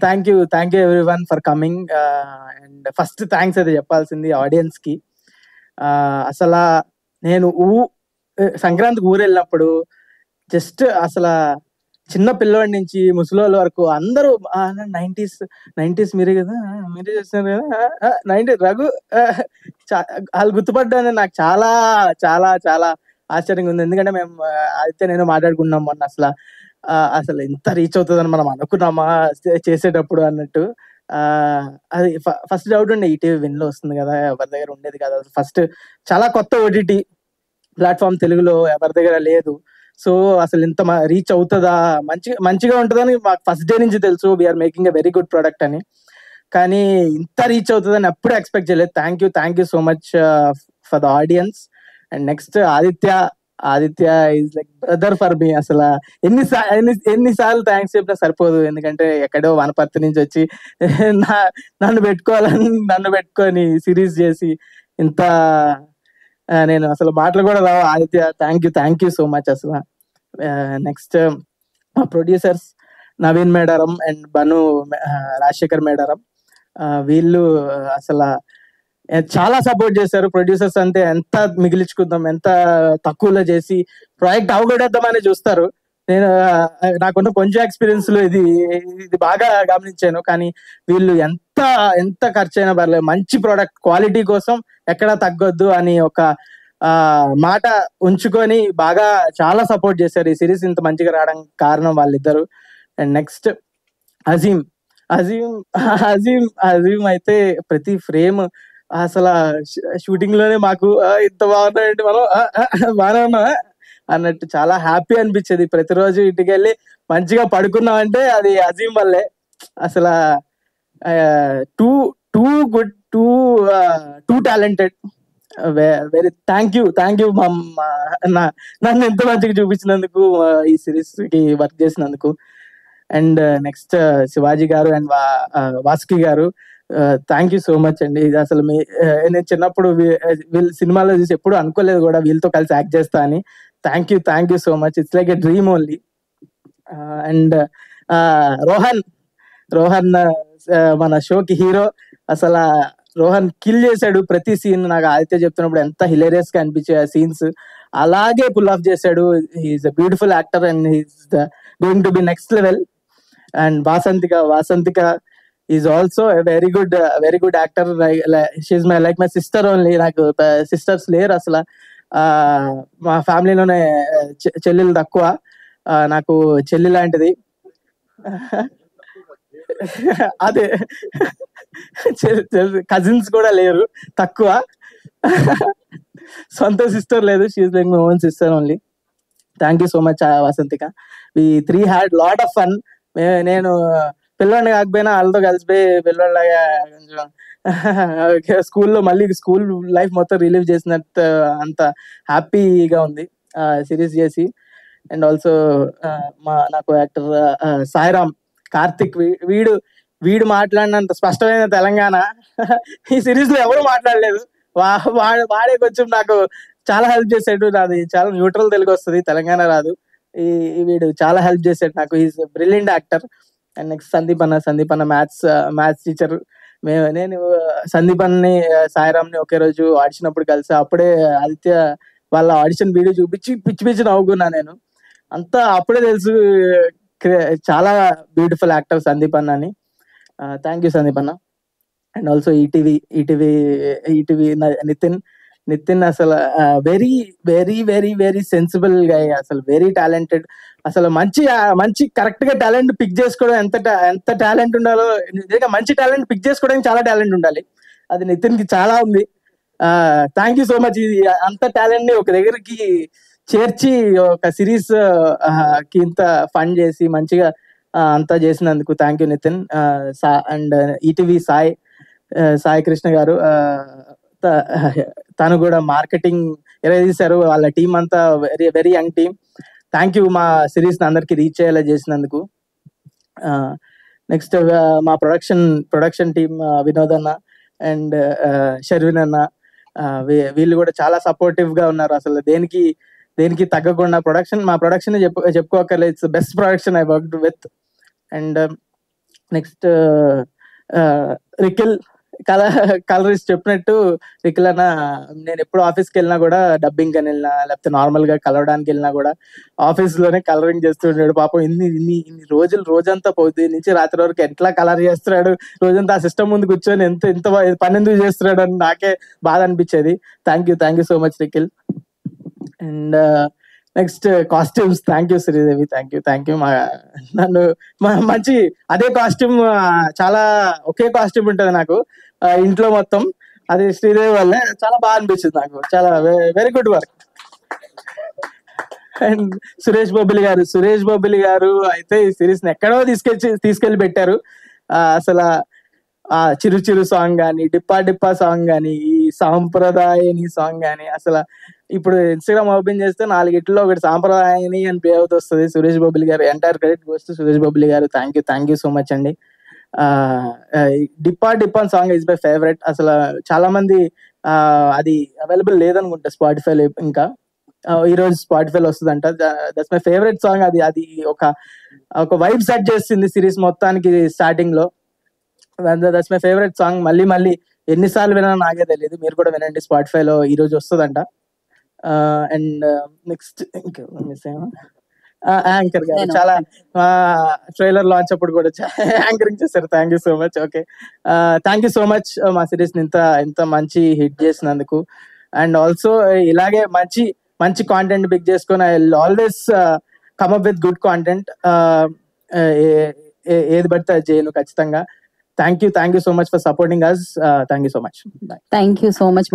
Thank you everyone for coming. And first thanks అయితే చెప్పాల్సింది audience కి. అసలు నేను సంక్రాంతికి ఊరు వెళ్ళినప్పుడు జస్ట్ అసలు చిన్న పిల్లవాడి నుంచి ముసలోళ్ళ వరకు అందరూ 90s మీరే కదా, మీరే చేస్తున్నారు కదా, 90 రఘు వాళ్ళు గుర్తుపడ్డాను. నాకు చాలా చాలా చాలా ఆశ్చర్యంగా ఉంది. ఎందుకంటే మేము అయితే నేను మాట్లాడుకున్నాం మొన్న. అసలు ఎంత రీచ్ అవుతుందని మనం అనుకున్నామా చేసేటప్పుడు అన్నట్టు. అది ఫస్ట్ డౌట్ ఉండే, ఈటీవీ విన్ లో వస్తుంది కదా, ఎవరి దగ్గర ఉండేది కదా. ఫస్ట్ చాలా కొత్త ఓటీటీ ప్లాట్ఫామ్ తెలుగులో ఎవరి దగ్గర లేదు. సో అసలు ఇంత రీచ్ అవుతుందా, మంచిగా ఉంటుందని మాకు ఫస్ట్ డే నుంచి తెలుసు. We're making a very good product అని. కానీ ఇంత రీచ్ అవుతుందని ఎప్పుడు ఎక్స్పెక్ట్ చేయలేదు. Thank you so much for the audience. And next Aditya is like brother for me. అసలు ఎన్నిసార్లు థ్యాంక్స్ చెప్పినా సరిపోదు. ఎందుకంటే ఎక్కడో వనపర్తి నుంచి వచ్చి నన్ను పెట్టుకొని సిరీస్ చేసి ఇంత నేను అసలు మాటలు కూడా రావు. Aditya thank you so much అసలు. నెక్స్ట్ మా ప్రొడ్యూసర్స్ నవీన్ మేడారం అండ్ బను రాజశేఖర్ మేడారం, వీళ్ళు అసలు చాలా సపోర్ట్ చేశారు. ప్రొడ్యూసర్స్ అంటే ఎంత మిగిలించుకుందాం, ఎంత తక్కువలో చేసి ప్రాజెక్ట్ అవగొడేద్దామని చూస్తారు. నేను నాకున్న కొంచెం ఎక్స్పీరియన్స్ లో ఇది బాగా గమనించాను. కానీ వీళ్ళు ఎంత ఖర్చు అయినా పర్లేదు, మంచి ప్రోడక్ట్ క్వాలిటీ కోసం ఎక్కడా తగ్గొద్దు అని ఒక మాట ఉంచుకొని బాగా చాలా సపోర్ట్ చేశారు. ఈ సిరీస్ ఇంత మంచిగా రావడానికి కారణం వాళ్ళిద్దరు. అండ్ నెక్స్ట్ అజీమ్ అయితే ప్రతి ఫ్రేమ్ అసలు షూటింగ్ లోనే మాకు ఇంత బాగున్నాయంటే మనం బాగానే ఉన్నా అన్నట్టు చాలా హ్యాపీ అనిపించేది. ప్రతిరోజు ఇంటికి వెళ్ళి మంచిగా పడుకున్నామంటే అది అజీమ్ వల్లే. అసలు too good, two talented. Very thank you నన్ను ఎంత మంచిగా చూపించినందుకు, ఈ సిరీస్ కి వర్క్ చేసినందుకు. అండ్ నెక్స్ట్ శివాజీ గారు అండ్ వాసుకి గారు, థ్యాంక్ యూ సో మచ్ అండి. ఇది అసలు నేను చిన్నప్పుడు వీళ్ళ సినిమాలో చూసి ఎప్పుడు అనుకోలేదు కూడా వీళ్ళతో కలిసి యాక్ట్ చేస్తా అని. Thank you so much. It's like a dream only. And Rohan మన షోకి హీరో. అసలు రోహన్ కిల్ చేశాడు ప్రతి సీన్. నాకు ఆదిత్య చెప్తున్నప్పుడు ఎంత హిలేరియస్ గా అనిపించే ఆ సీన్స్ అలాగే పుల్ ఆఫ్ చేశాడు. He's a beautiful actor and he's going to be next level. And Vasanthika is also very good actor. She's like my sister only. నాకు సిస్టర్స్ లేరు అసలు. మా ఫ్యామిలీలోనే చెల్లెలు తక్కువ, నాకు చెల్లి లాంటిది. అదే కజిన్స్ కూడా లేరు, తక్కువ. సొంత సిస్టర్ లేదు. She's like my own sister only. Thank you so much Vasanthika. We three had lot of fun. నేను పిల్లవాడిని కాకపోయినా వాళ్ళతో కలిసిపోయి పిల్లవాళ్ళగా కొంచెం స్కూల్లో మళ్ళీ స్కూల్ లైఫ్ మొత్తం రిలీవ్ చేసినట్టు అంత హ్యాపీగా ఉంది సిరీస్ చేసి. అండ్ ఆల్సో నాకు యాక్టర్ సాయిరామ్ కార్తిక్, వీడు మాట్లాడినంత స్పష్టమైన తెలంగాణ ఈ సిరీస్ లో ఎవరు మాట్లాడలేదు. వాడే కొంచెం నాకు చాలా హెల్ప్ చేసాడు. నాది చాలా న్యూట్రల్ తెలుగు వస్తుంది, తెలంగాణ రాదు. వీడు చాలా హెల్ప్ చేశాడు నాకు. Is brilliant actor. And next Sandeep అన్న మ్యాథ్స్ టీచర్. నేను సందీప్ అన్ని సాయిరామ్ ని ఒకే రోజు ఆడిషన్ అప్పుడు కలిసా. అప్పుడే ఆదిత్య వాళ్ళ ఆడిషన్ వీడియో చూపించి పిచ్చి నవ్వుకున్నా నేను. అంతా అప్పుడే తెలుసు చాలా బ్యూటిఫుల్ యాక్టర్ సందీప్ అన్న అని. థ్యాంక్ యూ సందీప్ అన్న. అండ్ ఆల్సో ఈటీవీ నితిన్ అసలు very very very very sensible గా, అసలు వెరీ టాలెంటెడ్. అసలు మంచి కరెక్ట్ గా టాలెంట్ పిక్ చేసుకోవడం ఎంత టాలెంట్ ఉండాలో, మంచి టాలెంట్ పిక్ చేసుకోవడానికి చాలా టాలెంట్ ఉండాలి. అది నితిన్ కి చాలా ఉంది. Thank you so much. అంత టాలెంట్ ని ఒక దగ్గరికి చేర్చి ఒక సిరీస్ కి ఇంత ఫండ్ చేసి మంచిగా అంతా చేసినందుకు thank you Nitin. And ETV Sai Krishna గారు, తను కూడా మార్కెటింగ్ తీశారు. వాళ్ళ టీం అంతా very very young team. Thank you మా సిరీస్ అందరికి రీచ్ అయ్యేలా చేసినందుకు. నెక్స్ట్ మా ప్రొడక్షన్ టీం వినోద్ అన్న అండ్ షర్విన్ అన్న, వీళ్ళు కూడా చాలా సపోర్టివ్ గా ఉన్నారు. అసలు దేనికి తగ్గకుండా మా ప్రొడక్షన్ చెప్పుకోకర్లేదు. It's best production I worked with. And next Rikil colourist చెప్పినట్టు రికిల్ అన్న, నేను ఎప్పుడు ఆఫీస్కి వెళ్ళినా కూడా డబ్బింగ్ అని వెళ్ళినా లేకపోతే నార్మల్ గా కలవడానికి వెళ్ళినా కూడా ఆఫీస్ లోనే కలరింగ్ చేస్తుంటాడు. పాపం ఇన్ని రోజంతా పొద్దు నుంచి రాత్రి వరకు ఎట్లా కలర్ చేస్తున్నాడు, రోజంతా ఆ సిస్టమ్ ముందు కూర్చొని ఎంత పని ఎందుకు చేస్తున్నాడు అని నాకే బాధ అనిపించేది. Thank you so much రికిల్. And next costumes, thank you Sridevi, thank you. నన్ను మంచి అదే కాస్ట్యూమ్, చాలా ఒకే కాస్ట్యూమ్ ఉంటుంది నాకు ఇంట్లో మొత్తం, అది శ్రీదేవి వల్లే చాలా బాగా అనిపించింది నాకు. చాలా very good work. And Suresh Bobbili గారు అయితే ఈ సిరీస్ ని ఎక్కడో తీసుకెళ్లి పెట్టారు. అసలు ఆ చిరు సాంగ్ కానీ, డిప్పా సాంగ్ కానీ, ఈ సాంప్రదాయని సాంగ్ కానీ, అసలు ఇప్పుడు ఇన్స్టాగ్రామ్ ఓపెన్ చేస్తే 4 ఇట్లో ఒకటి సాంప్రదాయని అని ప్లే అవుతూ వస్తుంది. సురేష్ బొబ్బిలి గారు, entire credit goes to Suresh Bobbili గారు. థ్యాంక్ యూ సో మచ్ అండి. డిప్పా సాంగ్ ఇస్ మై ఫేవరెట్. అసలు చాలా మంది అది అవైలబుల్ లేదనుకుంటా స్పాటిఫైలో, ఇంకా ఈ రోజు స్పాటిఫైలో వస్తుందంట. That's my favourite song. అది ఒక వైబ్ సెట్ చేసింది సిరీస్ మొత్తానికి స్టార్టింగ్ లో. That's my favourite song. మళ్ళీ ఎన్నిసార్లు వినా నాకే తెలియదు, మీరు కూడా వినండి, స్పాటిఫైలో ఈ రోజు వస్తుందంట. అండ్ నెక్స్ట్ మిస్ యాంకర్ గారు చాలా ట్రైలర్ లాంచ్ అప్పుడు కూడా యాంకరింగ్ చేశారు. Thank you so much. Okay, thank you so much మా సిరీస్ ని ఇంత మంచి హిట్ చేసినందుకు. అండ్ ఆల్సో ఇలాగే మంచి కాంటెంట్ పిక్ చేసుకొని I will always come up with good content. ఏది పడితే అది చేయను ఖచ్చితంగా. Thank you so much for supporting us. Thank you so much. Thank you so much.